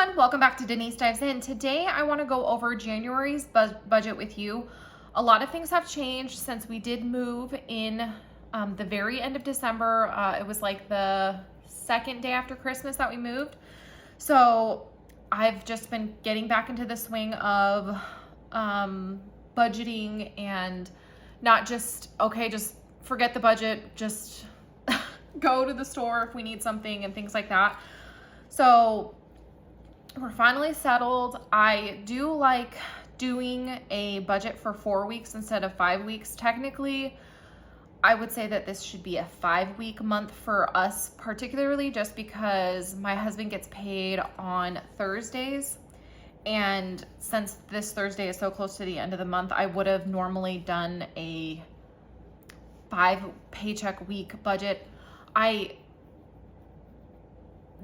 everyone, welcome back to Denise Dives In. Today I want to go over January's budget with you. A lot of things have changed since we did move in the very end of December. It was like the second day after Christmas that we moved. So I've just been getting back into the swing of budgeting and not just, okay, just forget the budget, just go to the store if we need something and things like that. So we're finally settled. I do like doing a budget for 4 weeks instead of 5 weeks. Technically, I would say that this should be a 5-week month for us, particularly just because my husband gets paid on Thursdays. And since this Thursday is so close to the end of the month, I would have normally done a 5-paycheck week budget. I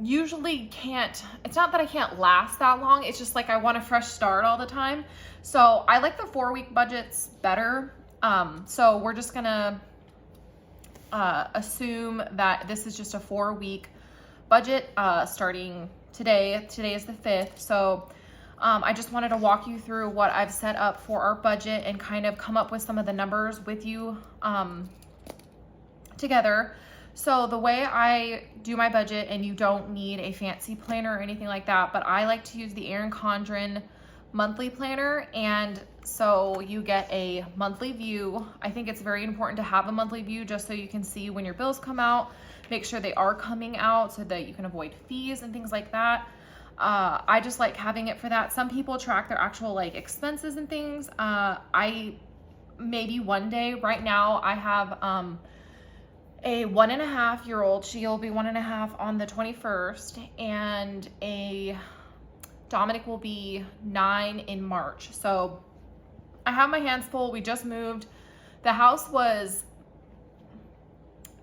usually can't, it's not that I can't last that long, it's just like I want a fresh start all the time. So I like the 4-week budgets better. So we're just gonna assume that this is just a 4-week budget starting today. Today is the 5th. So I just wanted to walk you through what I've set up for our budget and kind of come up with some of the numbers with you together. So the way I do my budget, and you don't need a fancy planner or anything like that, but I like to use the Erin Condren monthly planner. And so you get a monthly view. I think it's very important to have a monthly view just so you can see when your bills come out, make sure they are coming out so that you can avoid fees and things like that. I just like having it for that. Some people track their actual like expenses and things. I maybe one day. Right now I have a 1.5-year-old. She'll be 1.5 on the 21st, and Dominic will be 9 in March. So I have my hands full. We just moved. The house was,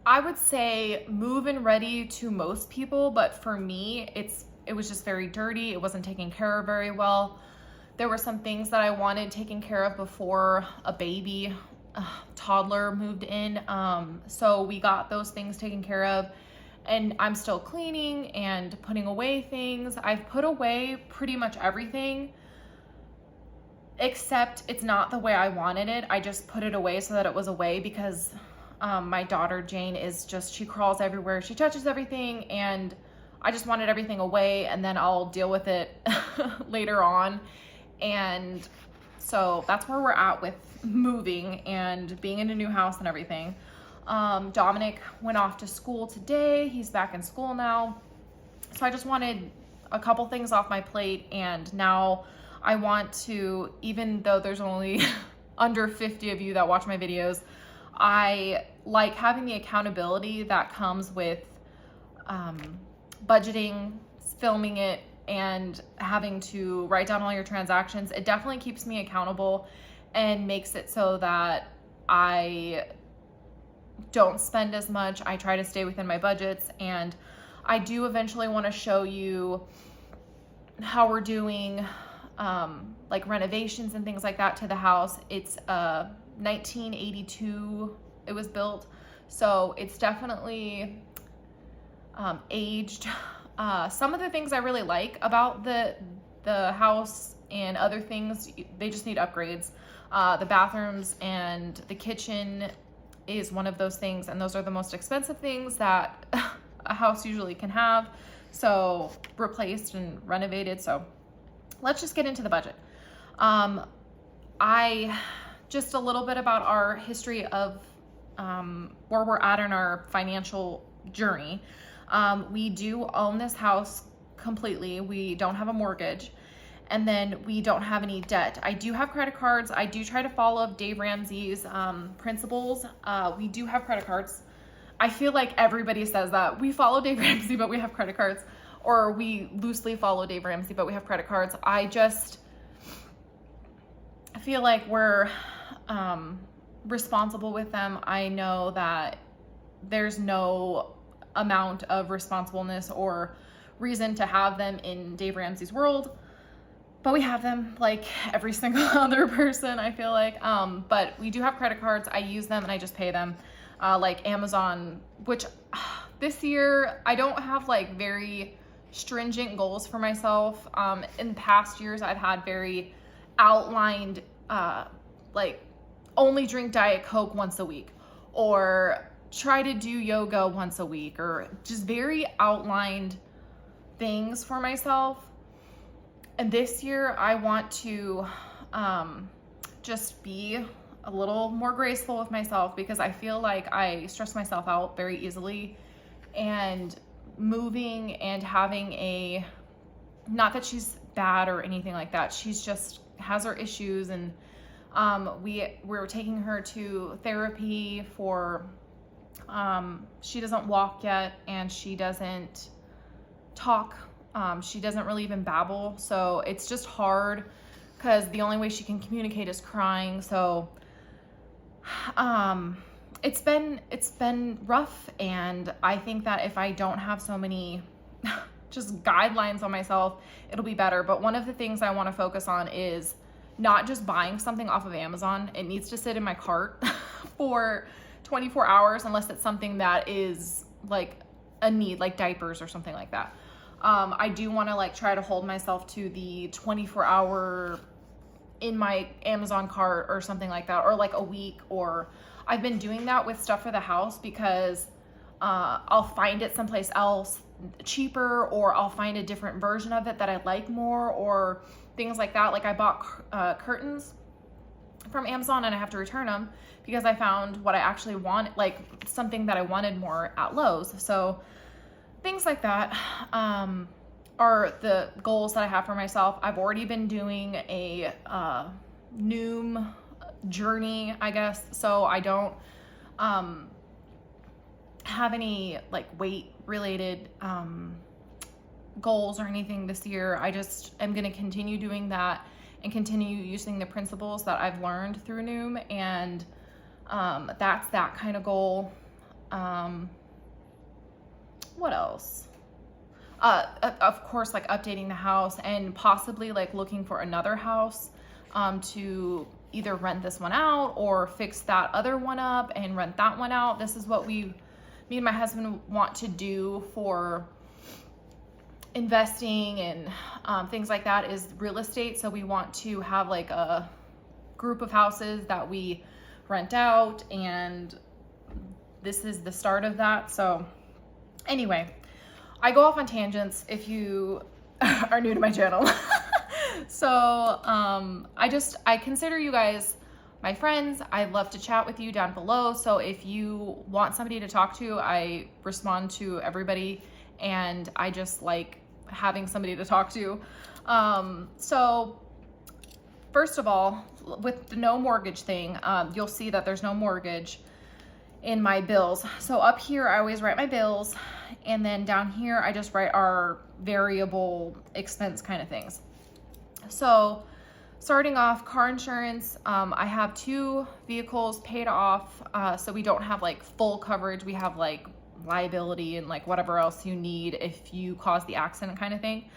I would say, move-in ready to most people, but for me, it was just very dirty. It wasn't taken care of very well. There were some things that I wanted taken care of before a baby toddler moved in. So we got those things taken care of, and I'm still cleaning and putting away things. I've put away pretty much everything, except it's not the way I wanted it. I just put it away so that it was away because my daughter Jane is just, she crawls everywhere. She touches everything, and I just wanted everything away, and then I'll deal with it later on. And so that's where we're at with moving and being in a new house and everything. Dominic went off to school today. He's back in school now. So I just wanted a couple things off my plate, and now I want to, even though there's only under 50 of you that watch my videos, I like having the accountability that comes with budgeting, filming it, and having to write down all your transactions. It definitely keeps me accountable and makes it so that I don't spend as much. I try to stay within my budgets, and I do eventually want to show you how we're doing like renovations and things like that to the house. It's 1982 it was built, so it's definitely aged. Some of the things I really like about the house and other things, they just need upgrades. The bathrooms and the kitchen is one of those things, and those are the most expensive things that a house usually can have. So replaced and renovated. So let's just get into the budget. Just a little bit about our history of where we're at in our financial journey. We do own this house completely. We don't have a mortgage, and then we don't have any debt. I do have credit cards. I do try to follow Dave Ramsey's principles. We do have credit cards. I feel like everybody says that. We follow Dave Ramsey, but we have credit cards. Or we loosely follow Dave Ramsey, but we have credit cards. I feel like we're responsible with them. I know that there's no amount of responsibleness or reason to have them in Dave Ramsey's world, but we have them like every single other person, I feel like. But we do have credit cards. I use them and I just pay them. Like Amazon, which this year I don't have like very stringent goals for myself. In past years, I've had very outlined, like only drink Diet Coke once a week, or try to do yoga once a week, or just very outlined things for myself. And this year I want to just be a little more graceful with myself, because I feel like I stress myself out very easily. And moving and having a, not that she's bad or anything like that, she's just has her issues. And we're taking her to therapy for, she doesn't walk yet, and she doesn't talk. She doesn't really even babble. So it's just hard, because the only way she can communicate is crying. So it's been rough, and I think that if I don't have so many just guidelines on myself, it'll be better. But one of the things I want to focus on is not just buying something off of Amazon. It needs to sit in my cart for 24 hours, unless it's something that is like a need, like diapers or something like that. I do want to like try to hold myself to the 24-hour in my Amazon cart or something like that, or like a week. Or I've been doing that with stuff for the house, because I'll find it someplace else cheaper, or I'll find a different version of it that I like more, or things like that. Like I bought curtains from Amazon, and I have to return them because I found what I actually want, like something that I wanted more at Lowe's. So things like that are the goals that I have for myself. I've already been doing a Noom journey, I guess, so I don't have any like weight related goals or anything this year. I just am going to continue doing that and continue using the principles that I've learned through Noom, and that's that kind of goal. What else? Of course, like updating the house, and possibly like looking for another house to either rent this one out or fix that other one up and rent that one out. This is what me and my husband want to do for investing and things like that, is real estate. So we want to have like a group of houses that we rent out, and this is the start of that. So anyway, I go off on tangents if you are new to my channel. So I consider you guys my friends. I love to chat with you down below. So if you want somebody to talk to, I respond to everybody, and I just like having somebody to talk to. So first of all, with the no mortgage thing, you'll see that there's no mortgage in my bills. So up here, I always write my bills, and then down here, I just write our variable expense kind of things. So starting off, car insurance, I have 2 vehicles paid off, so we don't have like full coverage. We have like liability and like whatever else you need if you cause the accident kind of thing.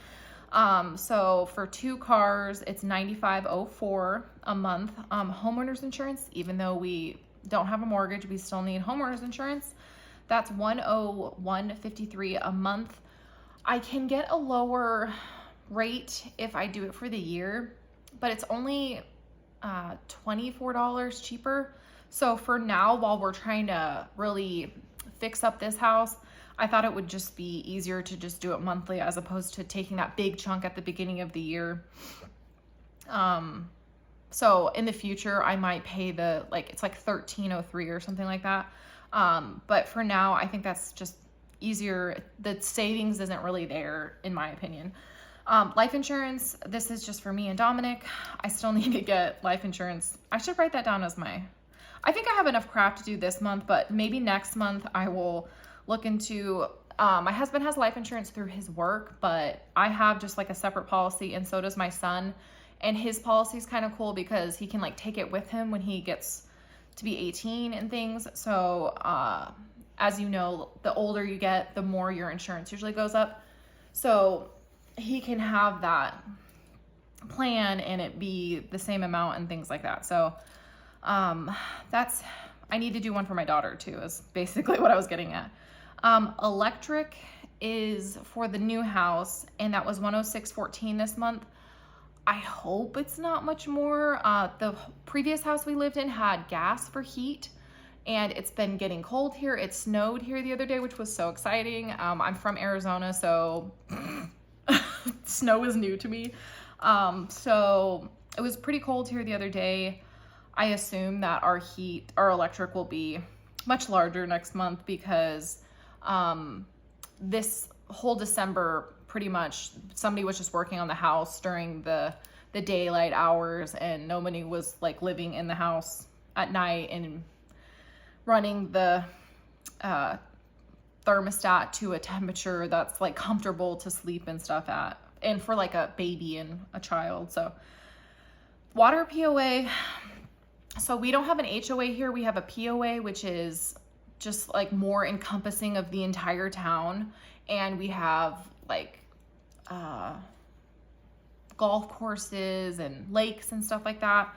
So for 2 cars, it's $95.04 a month. Homeowners insurance, even though we don't have a mortgage, we still need homeowners insurance. That's $101.53 a month. I can get a lower rate if I do it for the year, but it's only $24 cheaper. So for now, while we're trying to really fix up this house, I thought it would just be easier to just do it monthly, as opposed to taking that big chunk at the beginning of the year. So in the future, I might pay the, like, it's like $13.03 or something like that. But for now, I think that's just easier. The savings isn't really there, in my opinion. Life insurance, this is just for me and Dominic. I still need to get life insurance. I should write that down as I think I have enough crap to do this month, but maybe next month I will look into, my husband has life insurance through his work, but I have just like a separate policy, and so does my son. And his policy is kind of cool because he can like take it with him when he gets to be 18 and things. So as you know, the older you get, the more your insurance usually goes up. So he can have that plan and it be the same amount and things like that. So I need to do one for my daughter too, is basically what I was getting at. Electric is for the new house, and that was $106.14 this month. I hope it's not much more. The previous house we lived in had gas for heat, and it's been getting cold here. It snowed here the other day, which was so exciting. I'm from Arizona, so snow is new to me. So it was pretty cold here the other day. I assume that our electric will be much larger next month because this whole December, pretty much somebody was just working on the house during the daylight hours, and nobody was like living in the house at night and running the thermostat to a temperature that's like comfortable to sleep and stuff at, and for like a baby and a child. So water POA. So we don't have an HOA here. We have a POA, which is just like more encompassing of the entire town. And we have like golf courses and lakes and stuff like that.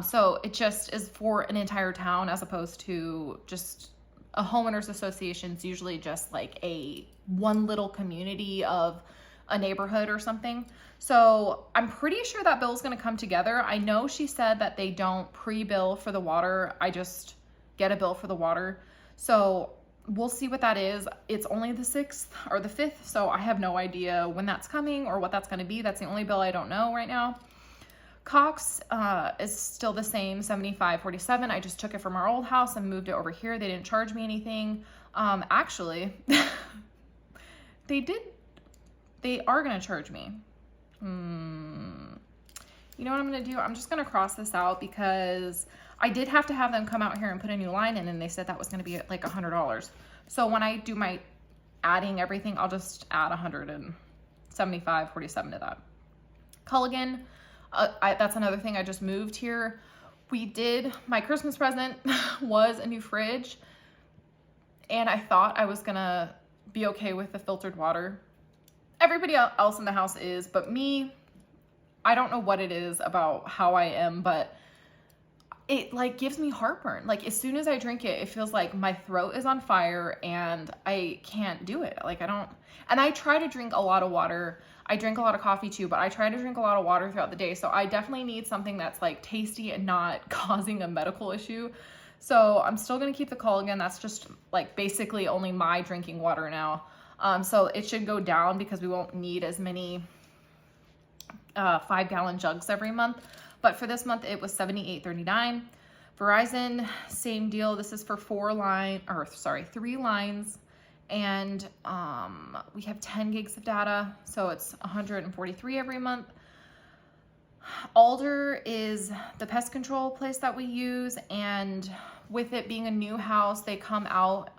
So it just is for an entire town, as opposed to just a homeowners association. It's usually just like a one little community of a neighborhood or something. So I'm pretty sure that bill's going to come together. I know she said that they don't pre-bill for the water. I just get a bill for the water. So we'll see what that is. It's only the 6th or the 5th, so I have no idea when that's coming or what that's going to be. That's the only bill I don't know right now. Cox is still the same, $75.47. I just took it from our old house and moved it over here. They didn't charge me anything. Actually, they are going to charge me. You know what I'm going to do? I'm just going to cross this out because I did have to have them come out here and put a new line in, and they said that was going to be like $100. So when I do my adding everything, I'll just add $175.47 to that. Culligan, that's another thing. I just moved here. My Christmas present was a new fridge, and I thought I was going to be okay with the filtered water. Everybody else in the house is, but me, I don't know what it is about how I am, but it like gives me heartburn. Like as soon as I drink it, it feels like my throat is on fire and I can't do it. Like and I try to drink a lot of water. I drink a lot of coffee too, but I try to drink a lot of water throughout the day. So I definitely need something that's like tasty and not causing a medical issue. So I'm still going to keep the Culligan. That's just like basically only my drinking water now. So it should go down because we won't need as many 5-gallon jugs every month. But for this month, it was $78.39. Verizon, same deal. This is for 3 lines. And we have 10 gigs of data, so it's $143 every month. Alder is the pest control place that we use, and with it being a new house, they come out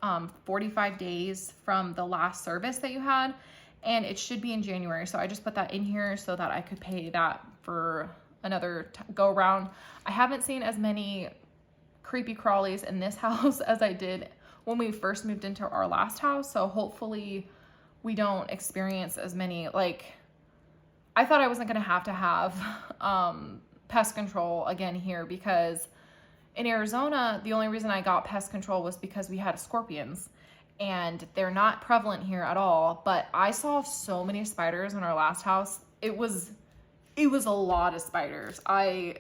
45 days from the last service that you had, and it should be in January. So I just put that in here so that I could pay that for another go around. I haven't seen as many creepy crawlies in this house as I did when we first moved into our last house, so hopefully we don't experience as many. Like, I thought I wasn't gonna have to have pest control again here, because in Arizona, the only reason I got pest control was because we had scorpions, and they're not prevalent here at all. But I saw so many spiders in our last house. It was a lot of spiders. And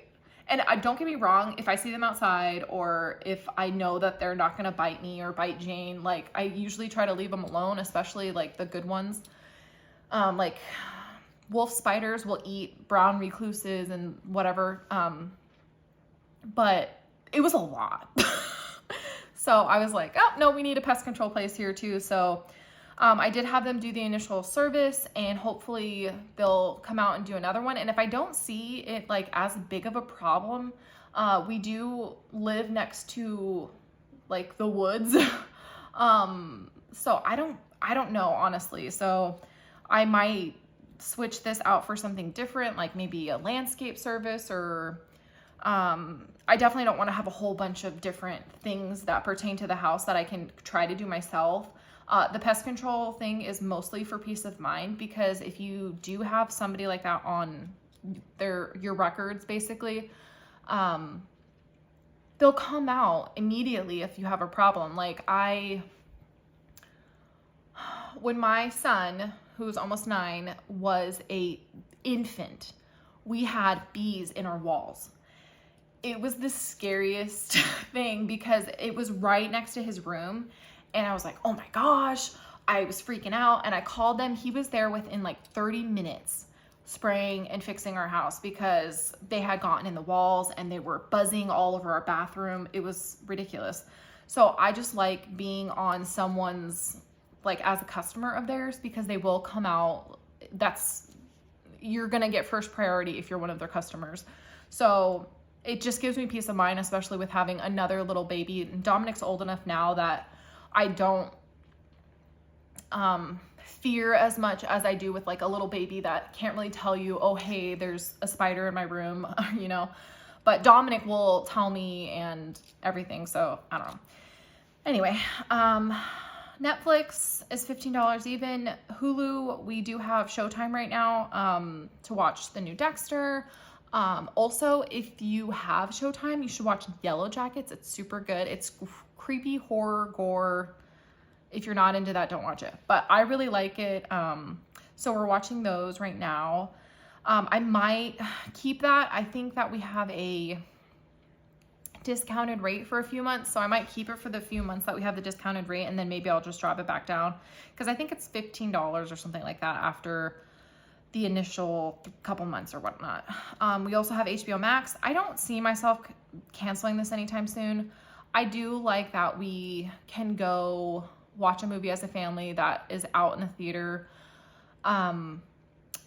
don't get me wrong, if I see them outside or if I know that they're not gonna bite me or bite Jane, like I usually try to leave them alone, especially like the good ones. Like wolf spiders will eat brown recluses and whatever. But it was a lot. So I was like, oh no, we need a pest control place here too. So I did have them do the initial service, and hopefully they'll come out and do another one. And if I don't see it like as big of a problem, we do live next to like the woods. So I don't know, honestly. So I might switch this out for something different, like maybe a landscape service, or I definitely don't want to have a whole bunch of different things that pertain to the house that I can try to do myself. The pest control thing is mostly for peace of mind, because if you do have somebody like that on your records, basically, they'll come out immediately if you have a problem. Like when my son, who's almost 9, was a infant, we had bees in our walls. It was the scariest thing because it was right next to his room. And I was like, oh my gosh, I was freaking out. And I called them. He was there within like 30 minutes spraying and fixing our house because they had gotten in the walls and they were buzzing all over our bathroom. It was ridiculous. So I just like being on someone's, like as a customer of theirs, because they will come out. You're going to get first priority if you're one of their customers. So it just gives me peace of mind, especially with having another little baby. And Dominic's old enough now that I don't fear as much as I do with like a little baby that can't really tell you, oh, hey, there's a spider in my room, you know, but Dominic will tell me and everything. So I don't know. Anyway, Netflix is $15 even. Hulu, we do have Showtime right now to watch the new Dexter. Also, if you have Showtime, you should watch Yellow Jackets. It's super good. It's creepy horror gore. If you're not into that, don't watch it. But I really like it. So we're watching those right now. I might keep that. I think that we have a discounted rate for a few months. So I might keep it for the few months that we have the discounted rate. And then maybe I'll just drop it back down. Because I think it's $15 or something like that after the initial couple months or whatnot. We also have HBO Max. I don't see myself canceling this anytime soon. I do like that we can go watch a movie as a family that is out in the theater.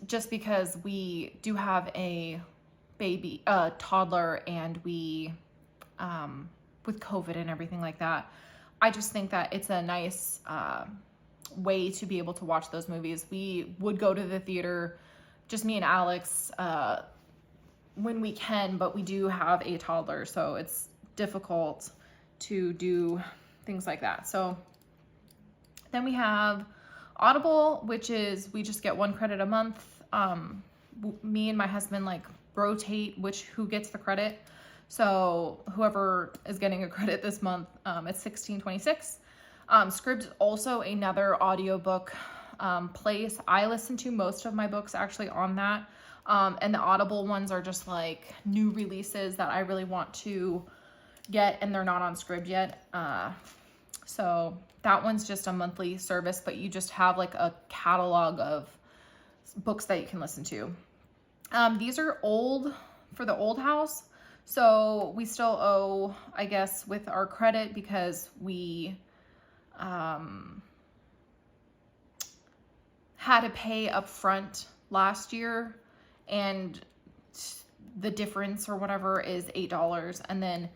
Just because we do have a baby, a toddler, and we, with COVID and everything like that, I just think that it's a nice, way to be able to watch those movies. We would go to the theater, just me and Alex, when we can, but we do have a toddler, so it's difficult to do things like that. So then we have Audible, which is we just get 1 credit a month. Me and my husband like rotate who gets the credit. So whoever is getting a credit this month, it's $16.26. Scribd's also another audiobook place. I listen to most of my books actually on that. And the Audible ones are just like new releases that I really want to get, and they're not on Scribd yet. So that one's just a monthly service, but you just have like a catalog of books that you can listen to. These are old for the old house. So we still owe, I guess, with our credit because we had to pay up front last year, and the difference or whatever is $8. And then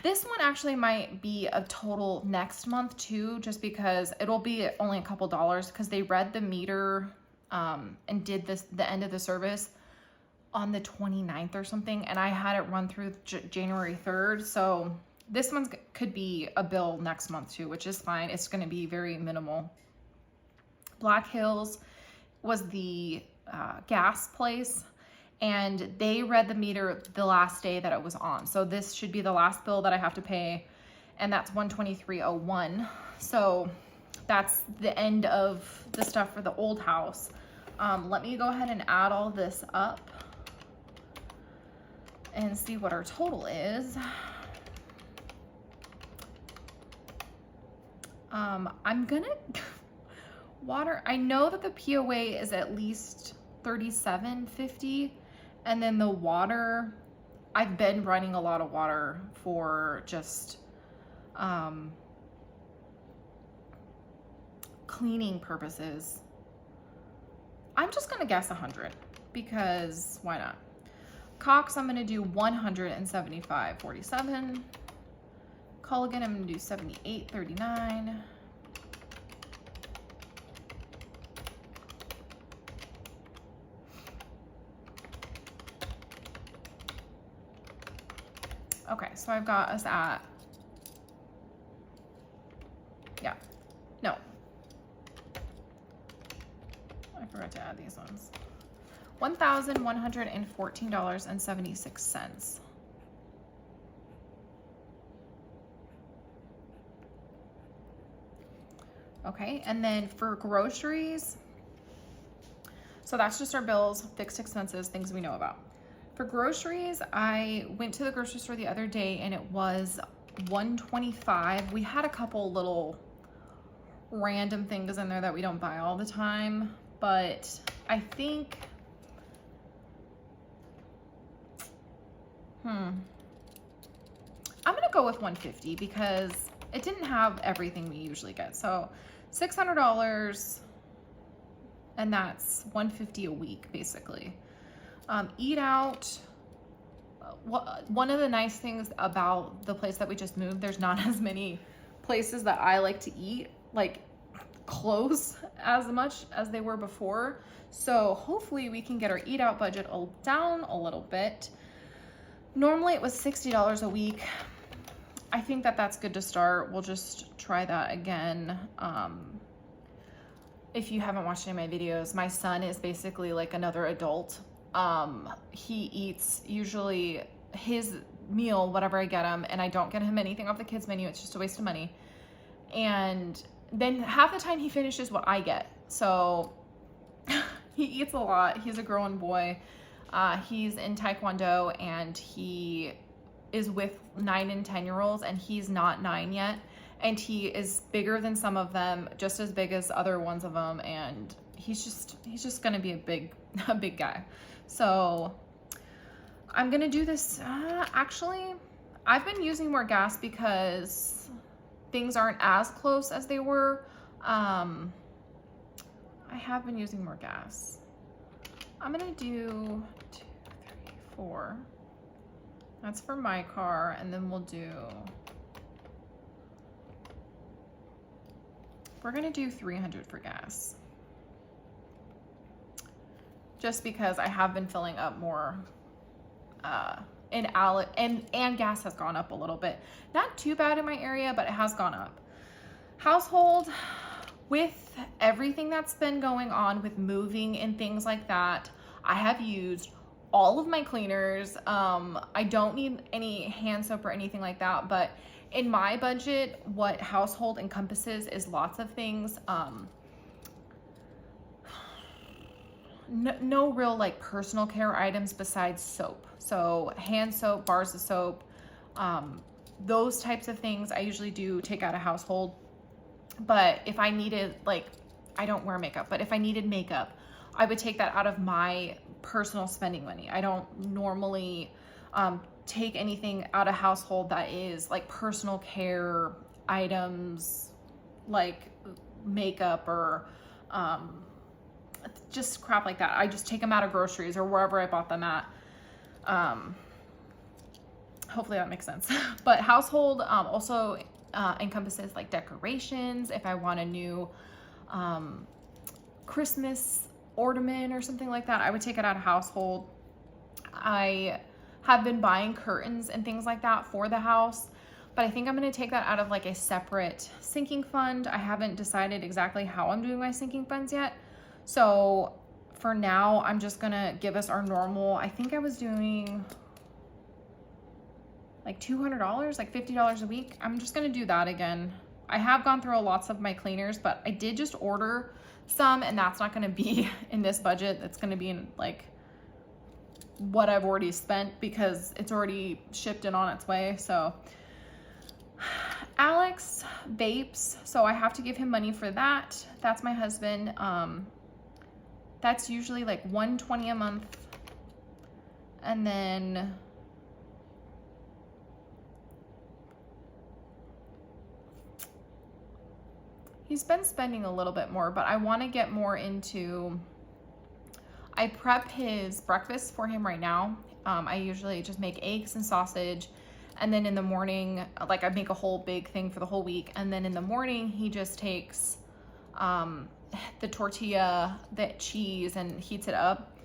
this one actually might be a total next month too, just because it'll be only a couple dollars because they read the meter and did the end of the service on the 29th or something, and I had it run through January 3rd. So this one could be a bill next month too, which is fine. It's going to be very minimal. Black Hills was the gas place, and they read the meter the last day that it was on. So this should be the last bill that I have to pay, and that's $123.01. So that's the end of the stuff for the old house. Let me go ahead and add all this up and see what our total is. I'm gonna water. I know that the POA is at least $37.50, and then the water, I've been running a lot of water for just cleaning purposes. I'm just gonna guess 100 because why not? Cox, I'm gonna do 175.47. Culligan, I'm gonna do 78.39. Okay, so I've got us at, no. I forgot to add these ones. $1,114.76. Okay, and then for groceries, so that's just our bills, fixed expenses, things we know about. For groceries, I went to the grocery store the other day and it was $125. We had a couple little random things in there that we don't buy all the time, but I think, I'm gonna go with $150 because it didn't have everything we usually get. So $600, and that's $150 a week basically. Eat out. One of the nice things about the place that we just moved, there's not as many places that I like to eat, like close as much as they were before. So hopefully we can get our eat out budget down a little bit. Normally it was $60 a week. I think that that's good to start. We'll just try that again. If you haven't watched any of my videos, my son is basically like another adult. He eats usually his meal, whatever I get him, and I don't get him anything off the kids menu. It's just a waste of money. And then half the time he finishes what I get. So he eats a lot. He's a growing boy. He's in Taekwondo and he is with 9 and 10-year-olds, and he's not 9 yet. And he is bigger than some of them, just as big as other ones of them. And he's just gonna be a big guy. So I'm gonna do this. Actually, I've been using more gas because things aren't as close as they were. I have been using more gas. I'm gonna do 2, 3, 4. That's for my car, and then we're gonna do 300 for gas. Just because I have been filling up more, and gas has gone up a little bit. Not too bad in my area, but it has gone up. Household, with everything that's been going on with moving and things like that, I have used all of my cleaners. I don't need any hand soap or anything like that, but in my budget, what household encompasses is lots of things. No real like personal care items besides soap. So hand soap, bars of soap, those types of things I usually do take out of household. But if I needed, like, I don't wear makeup, but if I needed makeup, I would take that out of my personal spending money. I don't normally take anything out of household that is like personal care items, like makeup or just crap like that. I just take them out of groceries or wherever I bought them at. Hopefully that makes sense. But household also encompasses like decorations. If I want a new Christmas ornament or something like that, I would take it out of household. I have been buying curtains and things like that for the house, but I think I'm going to take that out of like a separate sinking fund. I haven't decided exactly how I'm doing my sinking funds yet. So for now, I'm just going to give us our normal. I think I was doing like $200, like $50 a week. I'm just going to do that again. I have gone through lots of my cleaners, but I did just order some, and that's not going to be in this budget. That's going to be in like what I've already spent because it's already shipped and on its way. So Alex vapes, so I have to give him money for that. That's my husband. That's usually like $120 a month. And then he's been spending a little bit more, but I want to get more into, I prep his breakfast for him right now. I usually just make eggs and sausage, and then in the morning, like I make a whole big thing for the whole week, and then in the morning he just takes the tortilla, the cheese, and heats it up.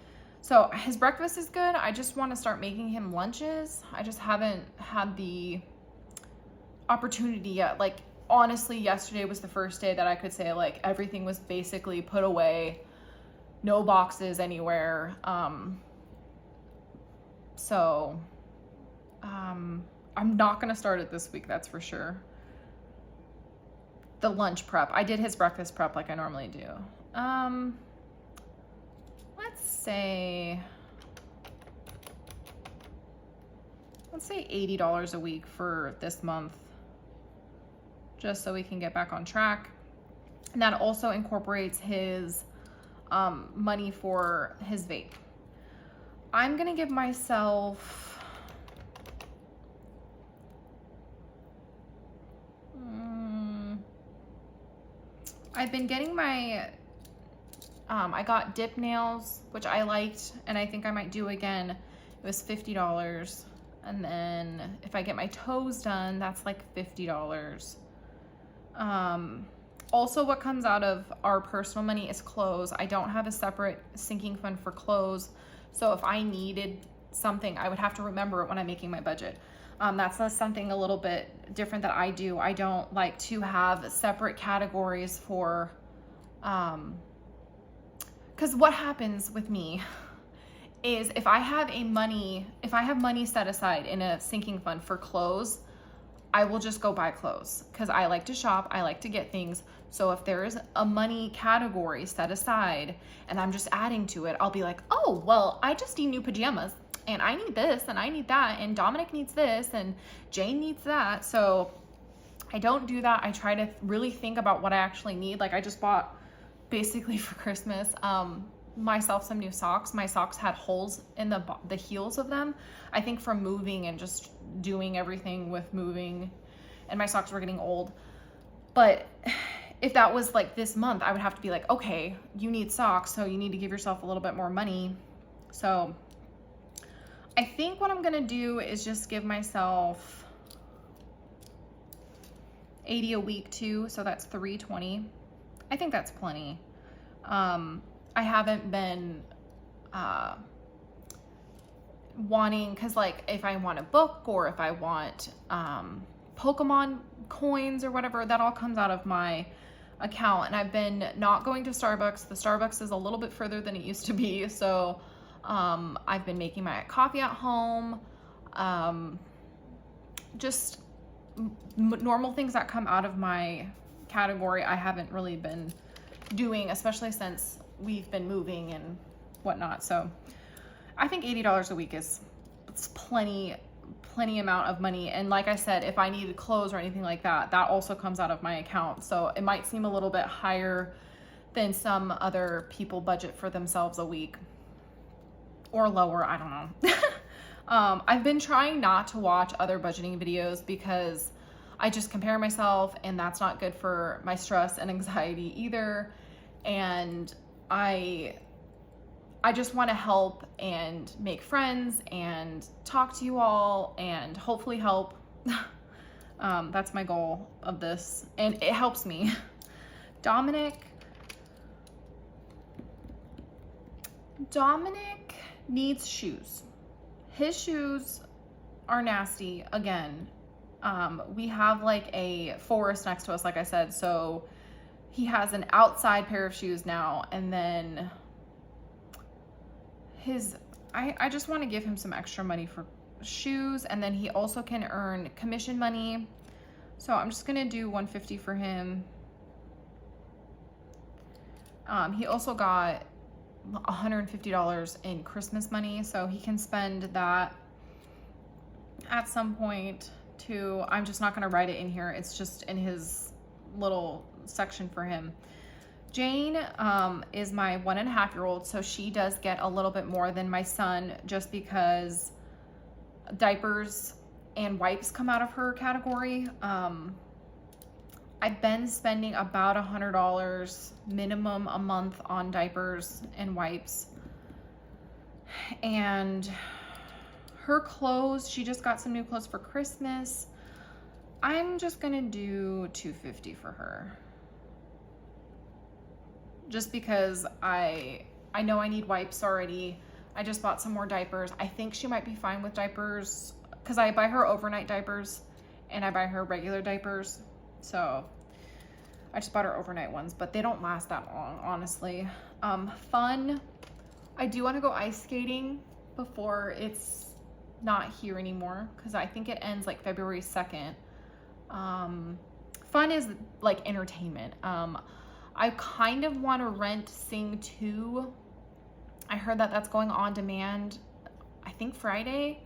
So his breakfast is good. I just want to start making him lunches. I just haven't had the opportunity yet. Like honestly, yesterday was the first day that I could say like everything was basically put away, no boxes anywhere. I'm not gonna start it this week, that's for sure. the lunch prep. I did his breakfast prep like I normally do. Let's say $80 a week for this month, just so we can get back on track. And that also incorporates his money for his vape. I'm gonna give myself I've been getting my I got dip nails, which I liked, and I think I might do again. It was $50. And then if I get my toes done, that's like $50. Also, what comes out of our personal money is clothes. I don't have a separate sinking fund for clothes. So if I needed something, I would have to remember it when I'm making my budget. That's something a little bit different that I do. I don't like to have separate categories for, because what happens with me is if I have money set aside in a sinking fund for clothes, I will just go buy clothes because I like to shop. I like to get things. So if there is a money category set aside and I'm just adding to it, I'll be like, oh, well, I just need new pajamas and I need this and I need that and Dominic needs this and Jane needs that. So I don't do that. I try to really think about what I actually need. Like I just bought basically for Christmas, myself some new socks. My socks had holes in the heels of them, I think from moving and just doing everything with moving, and my socks were getting old. But if that was like this month, I would have to be like, okay, you need socks, so you need to give yourself a little bit more money. So I think what I'm gonna do is just give myself $80 a week too, so that's $320. I think that's plenty. I haven't been wanting, because like if I want a book or if I want Pokemon coins or whatever, that all comes out of my account. And I've been not going to Starbucks. The Starbucks is a little bit further than it used to be. So I've been making my coffee at home. Just normal things that come out of my category I haven't really been doing, especially since we've been moving and whatnot. So I think $80 a week it's plenty amount of money. And like I said, if I needed clothes or anything like that, that also comes out of my account. So it might seem a little bit higher than some other people budget for themselves a week, or lower, I don't know. I've been trying not to watch other budgeting videos because I just compare myself, and that's not good for my stress and anxiety either. And I just want to help and make friends and talk to you all and hopefully help. That's my goal of this, and it helps me. Dominic needs shoes. His shoes are nasty again. We have like a forest next to us, like I said, so he has an outside pair of shoes now, and then I just want to give him some extra money for shoes, and then he also can earn commission money. So I'm just gonna do $150 for him. He also got $150 in Christmas money, so he can spend that at some point too. I'm just not gonna write it in here. It's just in his little section for him. Jane is my 1.5-year-old, so she does get a little bit more than my son just because diapers and wipes come out of her category. I've been spending about $100 minimum a month on diapers and wipes. And her clothes, she just got some new clothes for Christmas. I'm just gonna do $250 for her. Just because I know I need wipes already. I just bought some more diapers. I think she might be fine with diapers because I buy her overnight diapers and I buy her regular diapers. So I just bought her overnight ones, but they don't last that long, honestly. Fun. I do want to go ice skating before it's not here anymore because I think it ends like February 2nd. fun is like entertainment. I kind of want to rent Sing 2. I heard that that's going on demand, I think Friday.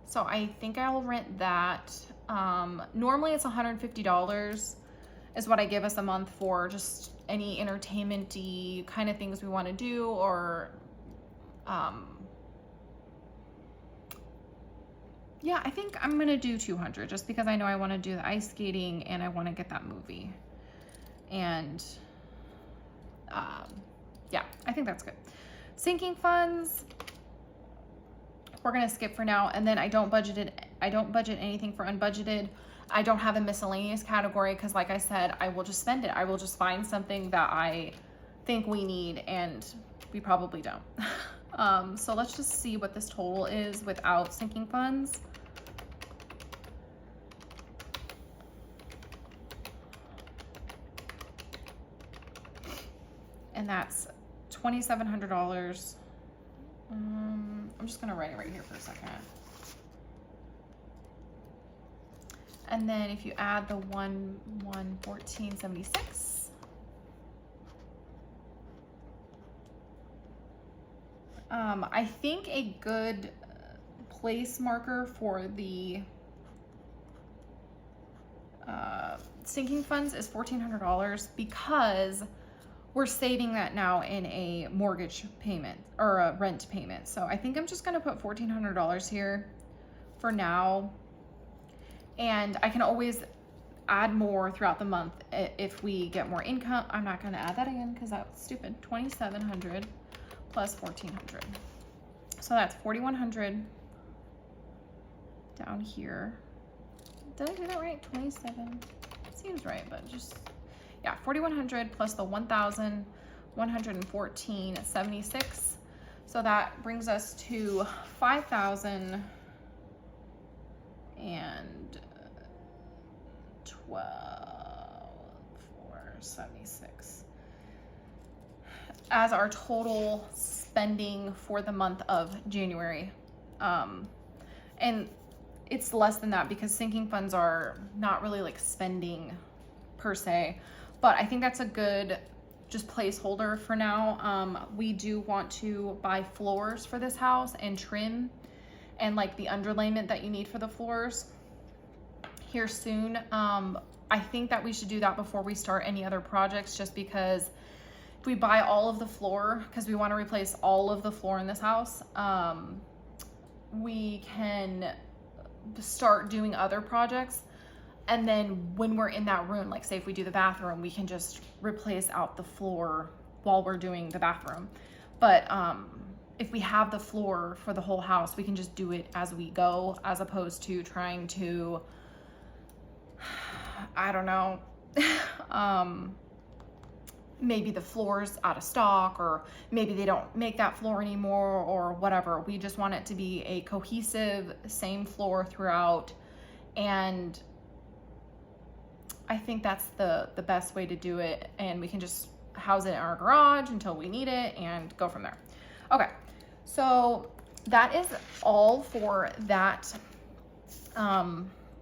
So I think I'll rent that. Normally it's $150 is what I give us a month for just any entertainment-y kind of things we want to do, or yeah, I think I'm gonna do 200 just because I know I want to do the ice skating and I want to get that movie. And yeah, I think that's good. Sinking funds, we're gonna skip for now. And then I don't budget anything for unbudgeted. I don't have a miscellaneous category because, like I said, I will just spend it. I will just find something that I think we need, and we probably don't. So let's just see what this total is without sinking funds. And that's $2,700. I'm just gonna write it right here for a second. And then if you add the 114.76, I think a good place marker for the sinking funds is $1,400 because we're saving that now in a mortgage payment or a rent payment. So I think I'm just gonna put $1,400 here for now. And I can always add more throughout the month if we get more income. I'm not gonna add that again because that's stupid. 2,700 plus 1,400. So that's 4,100 down here. Did I do that right? 27, seems right, but just, yeah, 4,100 plus the 1,114.76. So that brings us to 5,012,476 as our total spending for the month of January. And it's less than that because sinking funds are not really like spending per se, but I think that's a good just placeholder for now. We do want to buy floors for this house and trim and like the underlayment that you need for the floors here soon. I think that we should do that before we start any other projects, just because if we buy all of the floor, because we want to replace all of the floor in this house, we can start doing other projects. And then when we're in that room, like say if we do the bathroom, we can just replace out the floor while we're doing the bathroom. But if we have the floor for the whole house, we can just do it as we go, as opposed to trying to, I don't know, maybe the floor's out of stock, or maybe they don't make that floor anymore, or whatever. We just want it to be a cohesive, same floor throughout. And I think that's the best way to do it. And we can just house it in our garage until we need it and go from there. Okay, so that is all for that,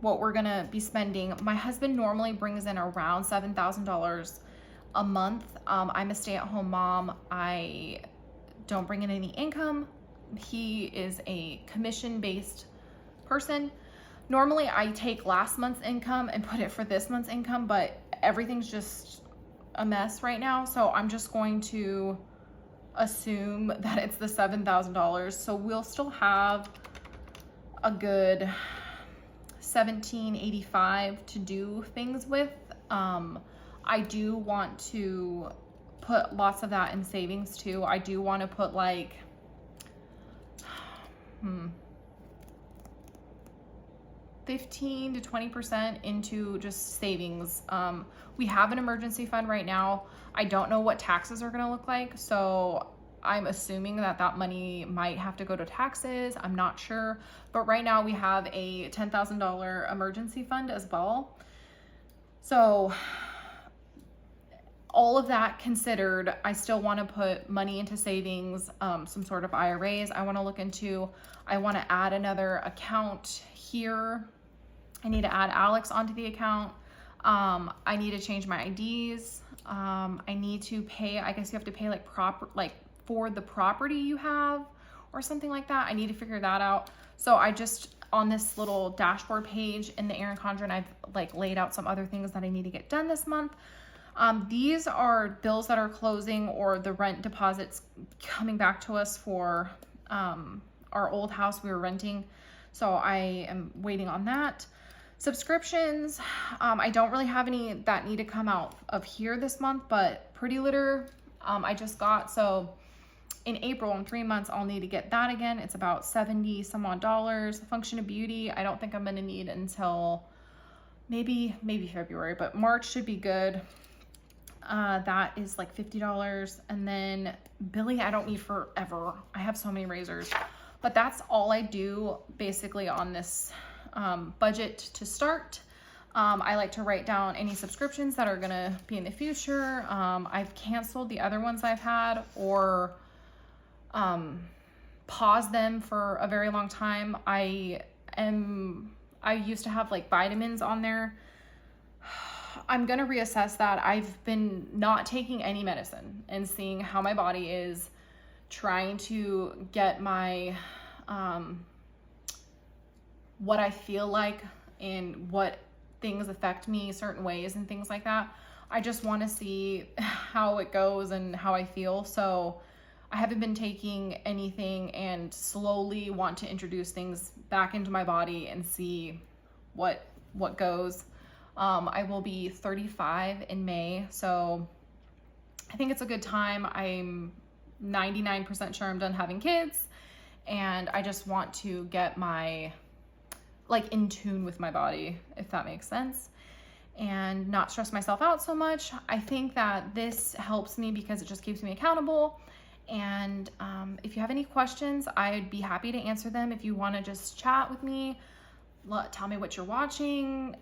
what we're gonna be spending. My husband normally brings in around $7,000 a month. I'm a stay-at-home mom. I don't bring in any income. He is a commission-based person. Normally I take last month's income and put it for this month's income, but everything's just a mess right now. So I'm just going to assume that it's the $7,000. So we'll still have a good $1,785 to do things with. I do want to put lots of that in savings too. I do want to put like, 15 to 20% into just savings. We have an emergency fund right now. I don't know what taxes are gonna look like, so I'm assuming that that money might have to go to taxes. I'm not sure, but right now we have a $10,000 emergency fund as well. So all of that considered, I still want to put money into savings, some sort of IRAs I want to look into. I want to add another account here. I need to add Alex onto the account. I need to change my IDs. I need to pay, I guess you have to pay like for the property you have or something like that. I need to figure that out. So I just, on this little dashboard page in the Erin Condren, I've like laid out some other things that I need to get done this month. These are bills that are closing or the rent deposits coming back to us for our old house we were renting. So I am waiting on that. Subscriptions, I don't really have any that need to come out of here this month, but Pretty Litter, I just got, so in April, in 3 months, I'll need to get that again. It's about 70 some odd dollars. Function of Beauty, I don't think I'm gonna need until maybe February, but March should be good. That is like $50. And then Billy, I don't need forever. I have so many razors, but that's all I do basically on this budget to start. I like to write down any subscriptions that are gonna be in the future. I've canceled the other ones I've had or paused them for a very long time. I used to have like vitamins on there. I'm gonna reassess that. I've been not taking any medicine and seeing how my body is, trying to get my what I feel like and what things affect me certain ways and things like that. I just want to see how it goes and how I feel. So I haven't been taking anything and slowly want to introduce things back into my body and see what goes. I will be 35 in May, so I think it's a good time. I'm 99% sure I'm done having kids, and I just want to get my like in tune with my body, if that makes sense, and not stress myself out so much. I think that this helps me because it just keeps me accountable. And if you have any questions, I'd be happy to answer them. If you want to just chat with me, tell me what you're watching,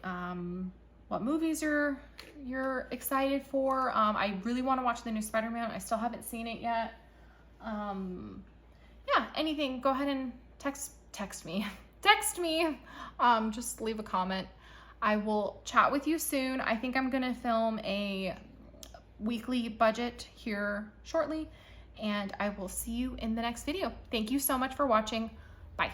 what movies you're excited for. I really want to watch the new Spider-Man. I still haven't seen it yet. Yeah, anything, go ahead and text me. Text me. Just leave a comment. I will chat with you soon. I think I'm gonna film a weekly budget here shortly, and I will see you in the next video. Thank you so much for watching. Bye.